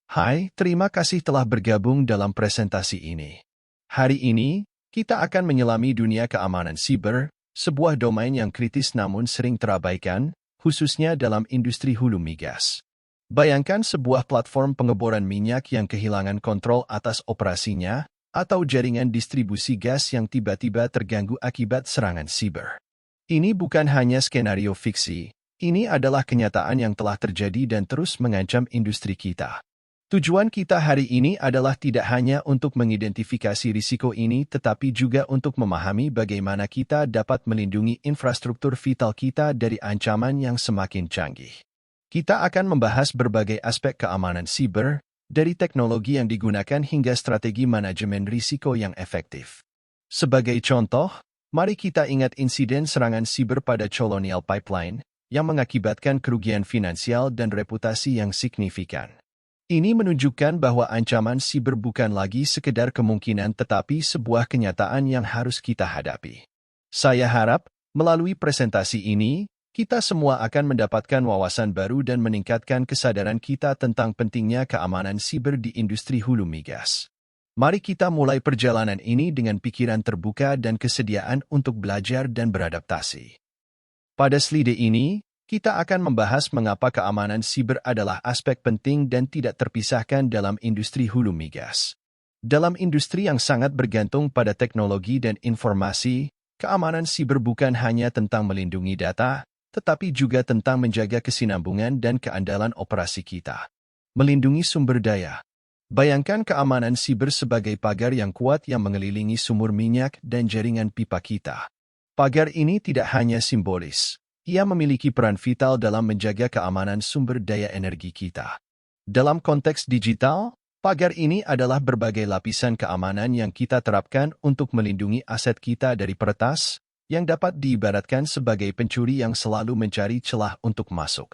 Hai, terima kasih telah bergabung dalam presentasi ini. Hari ini, kita akan menyelami dunia keamanan siber, sebuah domain yang kritis namun sering terabaikan, khususnya dalam industri hulu migas. Bayangkan sebuah platform pengeboran minyak yang kehilangan kontrol atas operasinya, atau jaringan distribusi gas yang tiba-tiba terganggu akibat serangan siber. Ini bukan hanya skenario fiksi, ini adalah kenyataan yang telah terjadi dan terus mengancam industri kita. Tujuan kita hari ini adalah tidak hanya untuk mengidentifikasi risiko ini tetapi juga untuk memahami bagaimana kita dapat melindungi infrastruktur vital kita dari ancaman yang semakin canggih. Kita akan membahas berbagai aspek keamanan siber, dari teknologi yang digunakan hingga strategi manajemen risiko yang efektif. Sebagai contoh, mari kita ingat insiden serangan siber pada Colonial Pipeline, yang mengakibatkan kerugian finansial dan reputasi yang signifikan. Ini menunjukkan bahwa ancaman siber bukan lagi sekedar kemungkinan tetapi sebuah kenyataan yang harus kita hadapi. Saya harap, melalui presentasi ini, kita semua akan mendapatkan wawasan baru dan meningkatkan kesadaran kita tentang pentingnya keamanan siber di industri hulu migas. Mari kita mulai perjalanan ini dengan pikiran terbuka dan kesediaan untuk belajar dan beradaptasi. Pada slide ini, kita akan membahas mengapa keamanan siber adalah aspek penting dan tidak terpisahkan dalam industri hulu migas. Dalam industri yang sangat bergantung pada teknologi dan informasi, keamanan siber bukan hanya tentang melindungi data, tetapi juga tentang menjaga kesinambungan dan keandalan operasi kita. Melindungi sumber daya. Bayangkan keamanan siber sebagai pagar yang kuat yang mengelilingi sumur minyak dan jaringan pipa kita. Pagar ini tidak hanya simbolis. Ia memiliki peran vital dalam menjaga keamanan sumber daya energi kita. Dalam konteks digital, pagar ini adalah berbagai lapisan keamanan yang kita terapkan untuk melindungi aset kita dari peretas, yang dapat diibaratkan sebagai pencuri yang selalu mencari celah untuk masuk.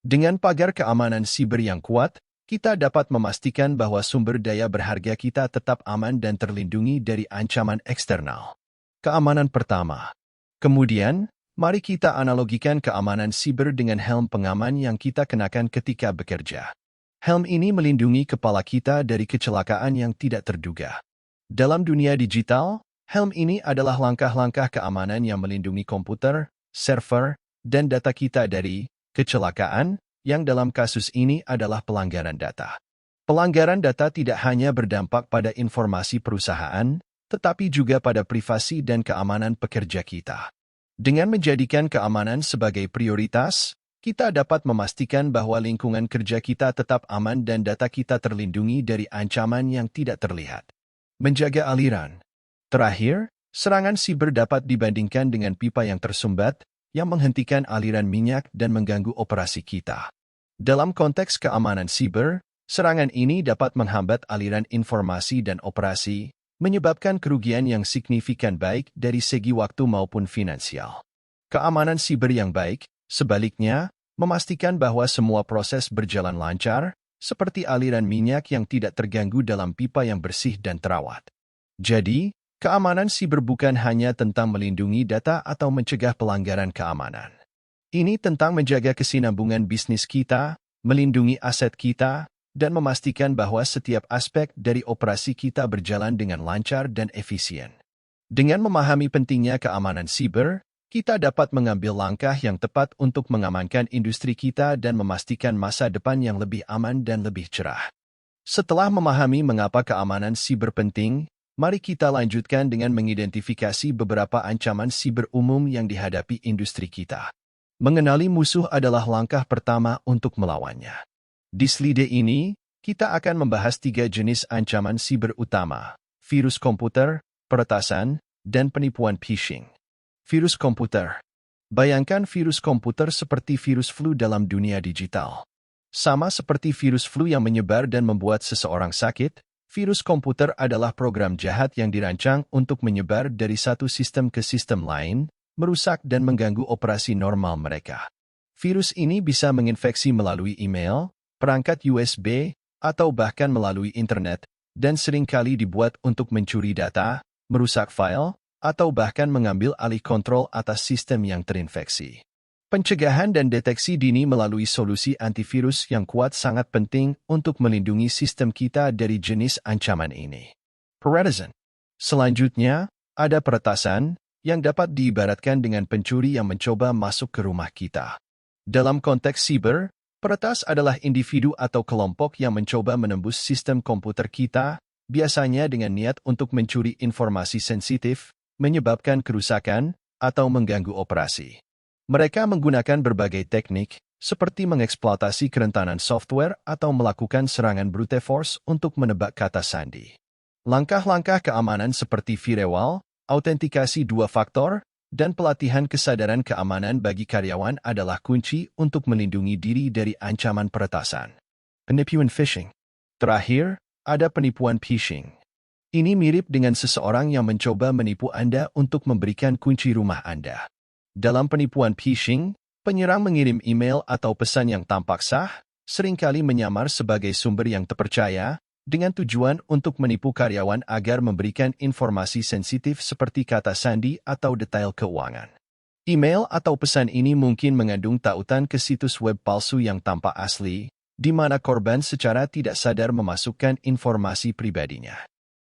Dengan pagar keamanan siber yang kuat, kita dapat memastikan bahwa sumber daya berharga kita tetap aman dan terlindungi dari ancaman eksternal. Keamanan pertama. Kemudian, mari kita analogikan keamanan siber dengan helm pengaman yang kita kenakan ketika bekerja. Helm ini melindungi kepala kita dari kecelakaan yang tidak terduga. Dalam dunia digital, helm ini adalah langkah-langkah keamanan yang melindungi komputer, server, dan data kita dari kecelakaan, yang dalam kasus ini adalah pelanggaran data. Pelanggaran data tidak hanya berdampak pada informasi perusahaan, tetapi juga pada privasi dan keamanan pekerja kita. Dengan menjadikan keamanan sebagai prioritas, kita dapat memastikan bahwa lingkungan kerja kita tetap aman dan data kita terlindungi dari ancaman yang tidak terlihat. Menjaga aliran. Terakhir, serangan siber dapat dibandingkan dengan pipa yang tersumbat, yang menghentikan aliran minyak dan mengganggu operasi kita. Dalam konteks keamanan siber, serangan ini dapat menghambat aliran informasi dan operasi, menyebabkan kerugian yang signifikan baik dari segi waktu maupun finansial. Keamanan siber yang baik, sebaliknya, memastikan bahwa semua proses berjalan lancar, seperti aliran minyak yang tidak terganggu dalam pipa yang bersih dan terawat. Jadi, keamanan siber bukan hanya tentang melindungi data atau mencegah pelanggaran keamanan. Ini tentang menjaga kesinambungan bisnis kita, melindungi aset kita, dan memastikan bahwa setiap aspek dari operasi kita berjalan dengan lancar dan efisien. Dengan memahami pentingnya keamanan siber, kita dapat mengambil langkah yang tepat untuk mengamankan industri kita dan memastikan masa depan yang lebih aman dan lebih cerah. Setelah memahami mengapa keamanan siber penting, mari kita lanjutkan dengan mengidentifikasi beberapa ancaman siber umum yang dihadapi industri kita. Mengenali musuh adalah langkah pertama untuk melawannya. Di slide ini, kita akan membahas 3 jenis ancaman siber utama: virus komputer, peretasan, dan penipuan phishing. Virus komputer. Bayangkan virus komputer seperti virus flu dalam dunia digital. Sama seperti virus flu yang menyebar dan membuat seseorang sakit, virus komputer adalah program jahat yang dirancang untuk menyebar dari satu sistem ke sistem lain, merusak dan mengganggu operasi normal mereka. Virus ini bisa menginfeksi melalui email, perangkat USB, atau bahkan melalui internet, dan seringkali dibuat untuk mencuri data, merusak file, atau bahkan mengambil alih kontrol atas sistem yang terinfeksi. Pencegahan dan deteksi dini melalui solusi antivirus yang kuat sangat penting untuk melindungi sistem kita dari jenis ancaman ini. Peredasan. Selanjutnya, ada peretasan yang dapat diibaratkan dengan pencuri yang mencoba masuk ke rumah kita. Dalam konteks siber, peretas adalah individu atau kelompok yang mencoba menembus sistem komputer kita, biasanya dengan niat untuk mencuri informasi sensitif, menyebabkan kerusakan, atau mengganggu operasi. Mereka menggunakan berbagai teknik, seperti mengeksploitasi kerentanan software atau melakukan serangan brute force untuk menebak kata sandi. Langkah-langkah keamanan seperti firewall, autentikasi dua faktor, dan pelatihan kesadaran keamanan bagi karyawan adalah kunci untuk melindungi diri dari ancaman peretasan. Penipuan phishing. Terakhir, ada penipuan phishing. Ini mirip dengan seseorang yang mencoba menipu Anda untuk memberikan kunci rumah Anda. Dalam penipuan phishing, penyerang mengirim email atau pesan yang tampak sah, seringkali menyamar sebagai sumber yang terpercaya, dengan tujuan untuk menipu karyawan agar memberikan informasi sensitif seperti kata sandi atau detail keuangan. Email atau pesan ini mungkin mengandung tautan ke situs web palsu yang tampak asli, di mana korban secara tidak sadar memasukkan informasi pribadinya.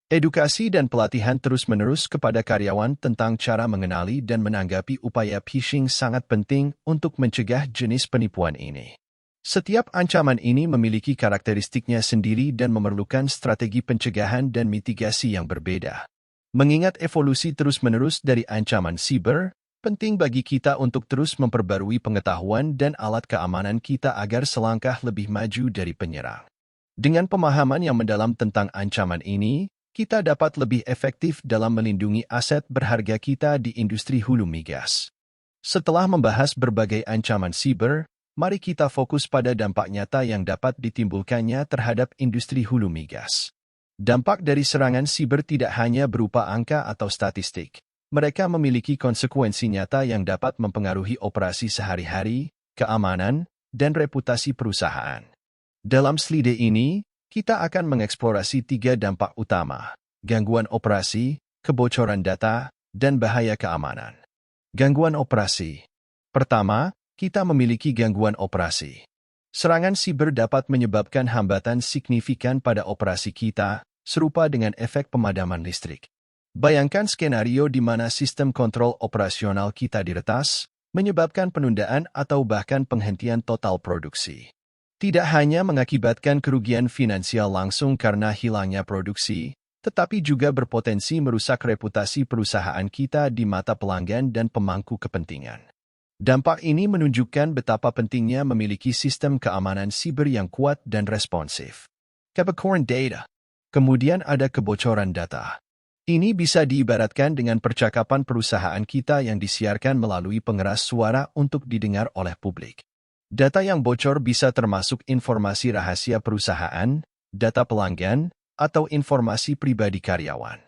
Edukasi dan pelatihan terus-menerus kepada karyawan tentang cara mengenali dan menanggapi upaya phishing sangat penting untuk mencegah jenis penipuan ini. Setiap ancaman ini memiliki karakteristiknya sendiri dan memerlukan strategi pencegahan dan mitigasi yang berbeda. Mengingat evolusi terus-menerus dari ancaman siber, penting bagi kita untuk terus memperbarui pengetahuan dan alat keamanan kita agar selangkah lebih maju dari penyerang. Dengan pemahaman yang mendalam tentang ancaman ini, kita dapat lebih efektif dalam melindungi aset berharga kita di industri hulu migas. Setelah membahas berbagai ancaman siber, mari kita fokus pada dampak nyata yang dapat ditimbulkannya terhadap industri hulu migas. Dampak dari serangan siber tidak hanya berupa angka atau statistik. Mereka memiliki konsekuensi nyata yang dapat mempengaruhi operasi sehari-hari, keamanan, dan reputasi perusahaan. Dalam slide ini, kita akan mengeksplorasi 3 dampak utama: gangguan operasi, kebocoran data, dan bahaya keamanan. Gangguan operasi. Pertama, kita memiliki gangguan operasi. Serangan siber dapat menyebabkan hambatan signifikan pada operasi kita, serupa dengan efek pemadaman listrik. Bayangkan skenario di mana sistem kontrol operasional kita diretas, menyebabkan penundaan atau bahkan penghentian total produksi. Tidak hanya mengakibatkan kerugian finansial langsung karena hilangnya produksi, tetapi juga berpotensi merusak reputasi perusahaan kita di mata pelanggan dan pemangku kepentingan. Dampak ini menunjukkan betapa pentingnya memiliki sistem keamanan siber yang kuat dan responsif. Kebocoran data. Kemudian ada kebocoran data. Ini bisa diibaratkan dengan percakapan perusahaan kita yang disiarkan melalui pengeras suara untuk didengar oleh publik. Data yang bocor bisa termasuk informasi rahasia perusahaan, data pelanggan, atau informasi pribadi karyawan.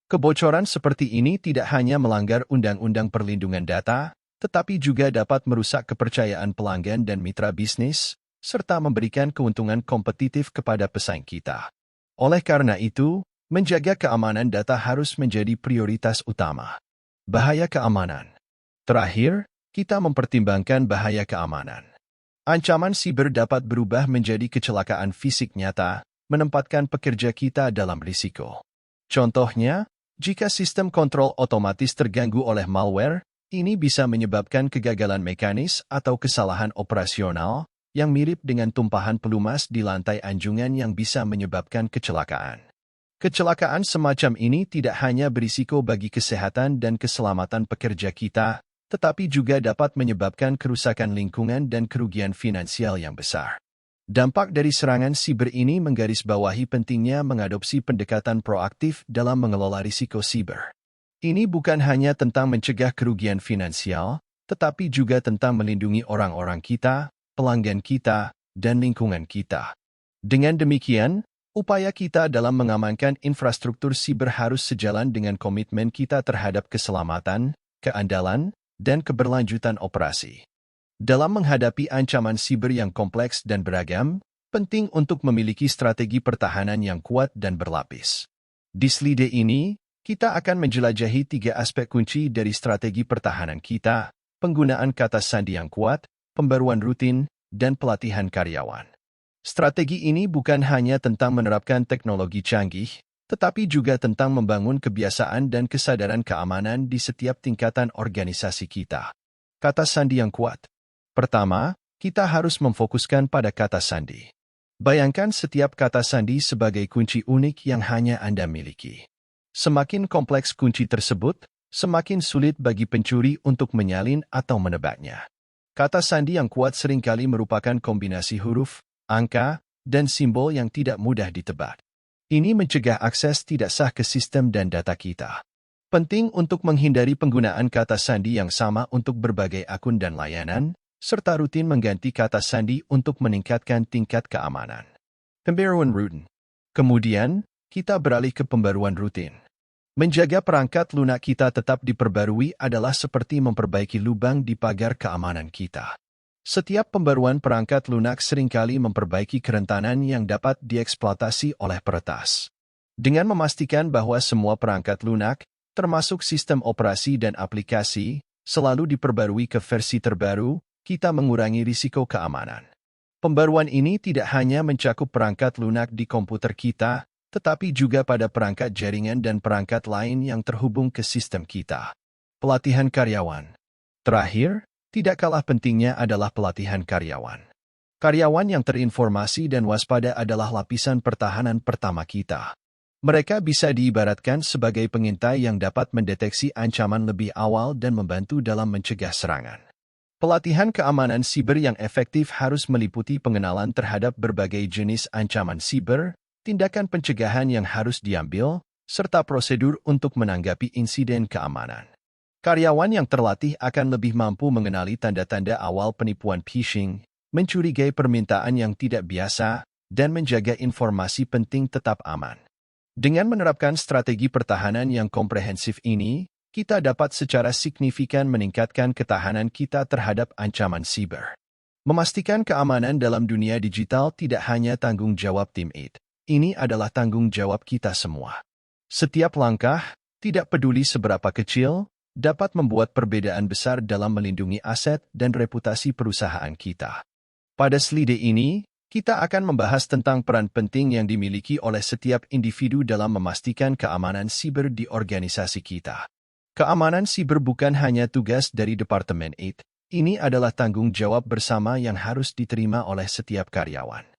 Kebocoran seperti ini tidak hanya melanggar Undang-Undang Perlindungan Data, tetapi juga dapat merusak kepercayaan pelanggan dan mitra bisnis, serta memberikan keuntungan kompetitif kepada pesaing kita. Oleh karena itu, menjaga keamanan data harus menjadi prioritas utama. Bahaya keamanan. Terakhir, kita mempertimbangkan bahaya keamanan. Ancaman siber dapat berubah menjadi kecelakaan fisik nyata, menempatkan pekerja kita dalam risiko. Contohnya, jika sistem kontrol otomatis terganggu oleh malware, ini bisa menyebabkan kegagalan mekanis atau kesalahan operasional yang mirip dengan tumpahan pelumas di lantai anjungan yang bisa menyebabkan kecelakaan. Kecelakaan semacam ini tidak hanya berisiko bagi kesehatan dan keselamatan pekerja kita, tetapi juga dapat menyebabkan kerusakan lingkungan dan kerugian finansial yang besar. Dampak dari serangan siber ini menggarisbawahi pentingnya mengadopsi pendekatan proaktif dalam mengelola risiko siber. Ini bukan hanya tentang mencegah kerugian finansial, tetapi juga tentang melindungi orang-orang kita, pelanggan kita, dan lingkungan kita. Dengan demikian, upaya kita dalam mengamankan infrastruktur siber harus sejalan dengan komitmen kita terhadap keselamatan, keandalan, dan keberlanjutan operasi. Dalam menghadapi ancaman siber yang kompleks dan beragam, penting untuk memiliki strategi pertahanan yang kuat dan berlapis. Di slide ini, kita akan menjelajahi 3 aspek kunci dari strategi pertahanan kita, penggunaan kata sandi yang kuat, pembaruan rutin, dan pelatihan karyawan. Strategi ini bukan hanya tentang menerapkan teknologi canggih, tetapi juga tentang membangun kebiasaan dan kesadaran keamanan di setiap tingkatan organisasi kita. Kata sandi yang kuat. Pertama, kita harus memfokuskan pada kata sandi. Bayangkan setiap kata sandi sebagai kunci unik yang hanya Anda miliki. Semakin kompleks kunci tersebut, semakin sulit bagi pencuri untuk menyalin atau menebaknya. Kata sandi yang kuat seringkali merupakan kombinasi huruf, angka, dan simbol yang tidak mudah ditebak. Ini mencegah akses tidak sah ke sistem dan data kita. Penting untuk menghindari penggunaan kata sandi yang sama untuk berbagai akun dan layanan, serta rutin mengganti kata sandi untuk meningkatkan tingkat keamanan. Pembaruan rutin. Kemudian, kita beralih ke pembaruan rutin. Menjaga perangkat lunak kita tetap diperbarui adalah seperti memperbaiki lubang di pagar keamanan kita. Setiap pembaruan perangkat lunak seringkali memperbaiki kerentanan yang dapat dieksploitasi oleh peretas. Dengan memastikan bahwa semua perangkat lunak, termasuk sistem operasi dan aplikasi, selalu diperbarui ke versi terbaru, kita mengurangi risiko keamanan. Pembaruan ini tidak hanya mencakup perangkat lunak di komputer kita, tetapi juga pada perangkat jaringan dan perangkat lain yang terhubung ke sistem kita. Pelatihan karyawan. Terakhir, tidak kalah pentingnya adalah pelatihan karyawan. Karyawan yang terinformasi dan waspada adalah lapisan pertahanan pertama kita. Mereka bisa diibaratkan sebagai pengintai yang dapat mendeteksi ancaman lebih awal dan membantu dalam mencegah serangan. Pelatihan keamanan siber yang efektif harus meliputi pengenalan terhadap berbagai jenis ancaman siber, tindakan pencegahan yang harus diambil, serta prosedur untuk menanggapi insiden keamanan. Karyawan yang terlatih akan lebih mampu mengenali tanda-tanda awal penipuan phishing, mencurigai permintaan yang tidak biasa, dan menjaga informasi penting tetap aman. Dengan menerapkan strategi pertahanan yang komprehensif ini, kita dapat secara signifikan meningkatkan ketahanan kita terhadap ancaman siber. Memastikan keamanan dalam dunia digital tidak hanya tanggung jawab tim IT. Ini adalah tanggung jawab kita semua. Setiap langkah, tidak peduli seberapa kecil, dapat membuat perbedaan besar dalam melindungi aset dan reputasi perusahaan kita. Pada slide ini, kita akan membahas tentang peran penting yang dimiliki oleh setiap individu dalam memastikan keamanan siber di organisasi kita. Keamanan siber bukan hanya tugas dari Departemen IT, ini adalah tanggung jawab bersama yang harus diterima oleh setiap karyawan.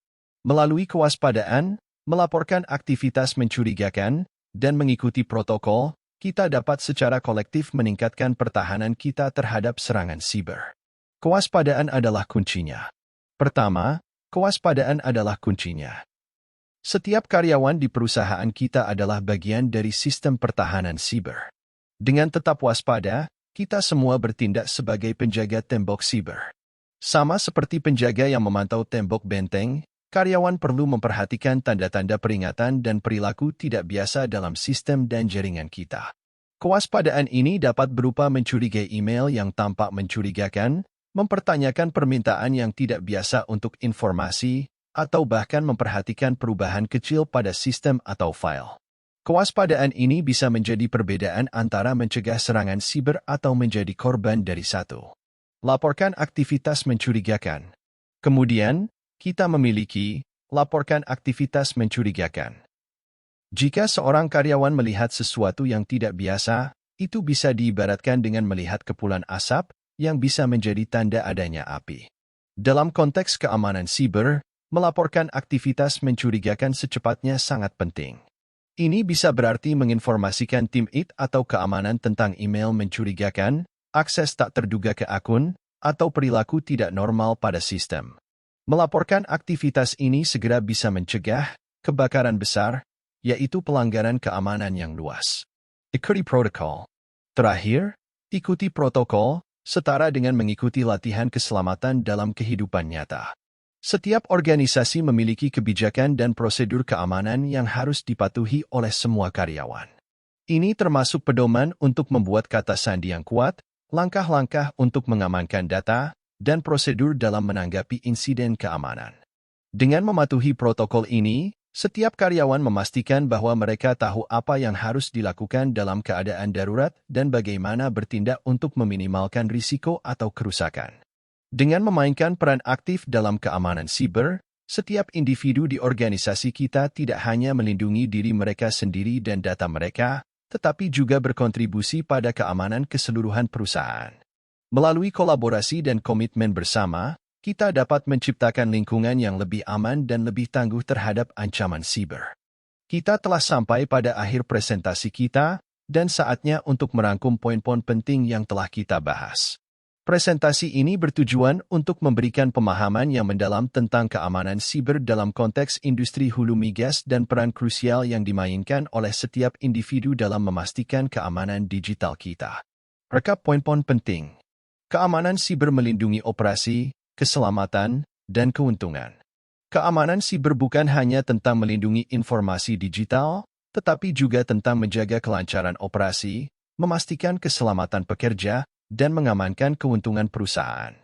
Melalui kewaspadaan, melaporkan aktivitas mencurigakan, dan mengikuti protokol, kita dapat secara kolektif meningkatkan pertahanan kita terhadap serangan siber. Kewaspadaan adalah kuncinya. Pertama, kewaspadaan adalah kuncinya. Setiap karyawan di perusahaan kita adalah bagian dari sistem pertahanan siber. Dengan tetap waspada, kita semua bertindak sebagai penjaga tembok siber. Sama seperti penjaga yang memantau tembok benteng, karyawan perlu memperhatikan tanda-tanda peringatan dan perilaku tidak biasa dalam sistem dan jaringan kita. Kewaspadaan ini dapat berupa mencurigai email yang tampak mencurigakan, mempertanyakan permintaan yang tidak biasa untuk informasi, atau bahkan memperhatikan perubahan kecil pada sistem atau file. Kewaspadaan ini bisa menjadi perbedaan antara mencegah serangan siber atau menjadi korban dari satu. Laporkan aktivitas mencurigakan. Kemudian, kita memiliki laporkan aktivitas mencurigakan. Jika seorang karyawan melihat sesuatu yang tidak biasa, itu bisa diibaratkan dengan melihat kepulan asap yang bisa menjadi tanda adanya api. Dalam konteks keamanan siber, melaporkan aktivitas mencurigakan secepatnya sangat penting. Ini bisa berarti menginformasikan tim IT atau keamanan tentang email mencurigakan, akses tak terduga ke akun, atau perilaku tidak normal pada sistem. Melaporkan aktivitas ini segera bisa mencegah kebakaran besar, yaitu pelanggaran keamanan yang luas. Ikuti protokol. Terakhir, ikuti protokol, setara dengan mengikuti latihan keselamatan dalam kehidupan nyata. Setiap organisasi memiliki kebijakan dan prosedur keamanan yang harus dipatuhi oleh semua karyawan. Ini termasuk pedoman untuk membuat kata sandi yang kuat, langkah-langkah untuk mengamankan data, dan prosedur dalam menanggapi insiden keamanan. Dengan mematuhi protokol ini, Setiap karyawan memastikan bahwa mereka tahu apa yang harus dilakukan dalam keadaan darurat dan bagaimana bertindak untuk meminimalkan risiko atau kerusakan. Dengan memainkan peran aktif dalam keamanan siber, setiap individu di organisasi kita tidak hanya melindungi diri mereka sendiri dan data mereka, tetapi juga berkontribusi pada keamanan keseluruhan perusahaan. Melalui kolaborasi dan komitmen bersama, kita dapat menciptakan lingkungan yang lebih aman dan lebih tangguh terhadap ancaman siber. Kita telah sampai pada akhir presentasi kita, dan saatnya untuk merangkum poin-poin penting yang telah kita bahas. Presentasi ini bertujuan untuk memberikan pemahaman yang mendalam tentang keamanan siber dalam konteks industri hulu migas dan peran krusial yang dimainkan oleh setiap individu dalam memastikan keamanan digital kita. Rekap poin-poin penting. Keamanan siber melindungi operasi, keselamatan, dan keuntungan. Keamanan siber bukan hanya tentang melindungi informasi digital, tetapi juga tentang menjaga kelancaran operasi, memastikan keselamatan pekerja, dan mengamankan keuntungan perusahaan.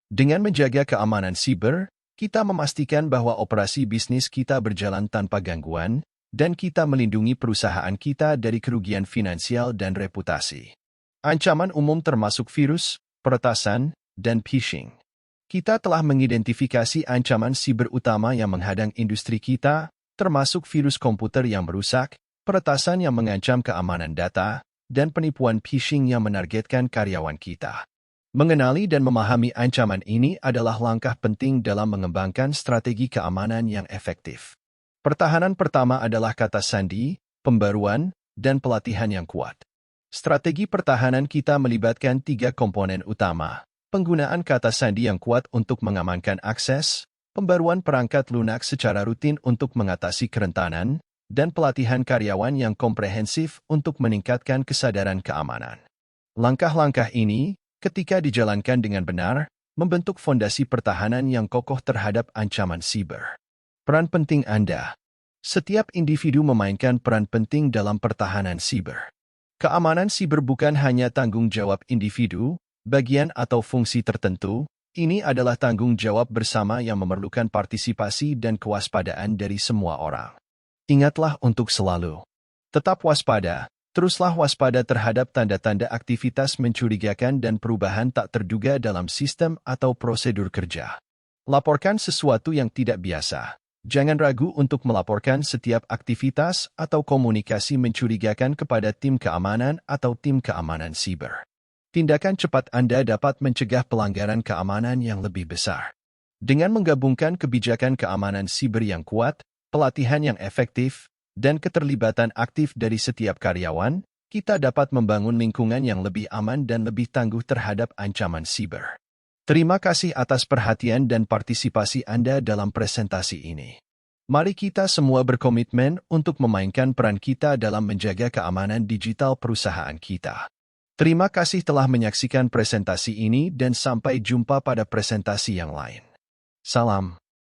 Dengan menjaga keamanan siber, kita memastikan bahwa operasi bisnis kita berjalan tanpa gangguan, dan kita melindungi perusahaan kita dari kerugian finansial dan reputasi. Ancaman umum termasuk virus, peretasan, dan phishing. Kita telah mengidentifikasi ancaman siber utama yang menghadang industri kita, termasuk virus komputer yang merusak, peretasan yang mengancam keamanan data, dan penipuan phishing yang menargetkan karyawan kita. Mengenali dan memahami ancaman ini adalah langkah penting dalam mengembangkan strategi keamanan yang efektif. Pertahanan pertama adalah kata sandi, pembaruan, dan pelatihan yang kuat. Strategi pertahanan kita melibatkan 3 komponen utama. Penggunaan kata sandi yang kuat untuk mengamankan akses, pembaruan perangkat lunak secara rutin untuk mengatasi kerentanan, dan pelatihan karyawan yang komprehensif untuk meningkatkan kesadaran keamanan. Langkah-langkah ini, ketika dijalankan dengan benar, membentuk fondasi pertahanan yang kokoh terhadap ancaman siber. Peran penting Anda. Setiap individu memainkan peran penting dalam pertahanan siber. Keamanan siber bukan hanya tanggung jawab individu, bagian atau fungsi tertentu, ini adalah tanggung jawab bersama yang memerlukan partisipasi dan kewaspadaan dari semua orang. Ingatlah untuk selalu tetap waspada, teruslah waspada terhadap tanda-tanda aktivitas mencurigakan dan perubahan tak terduga dalam sistem atau prosedur kerja. Laporkan sesuatu yang tidak biasa. Jangan ragu untuk melaporkan setiap aktivitas atau komunikasi mencurigakan kepada tim keamanan atau tim keamanan siber. Tindakan cepat Anda dapat mencegah pelanggaran keamanan yang lebih besar. Dengan menggabungkan kebijakan keamanan siber yang kuat, pelatihan yang efektif, dan keterlibatan aktif dari setiap karyawan, kita dapat membangun lingkungan yang lebih aman dan lebih tangguh terhadap ancaman siber. Terima kasih atas perhatian dan partisipasi Anda dalam presentasi ini. Mari kita semua berkomitmen untuk memainkan peran kita dalam menjaga keamanan digital perusahaan kita. Terima kasih telah menyaksikan presentasi ini dan sampai jumpa pada presentasi yang lain. Salam.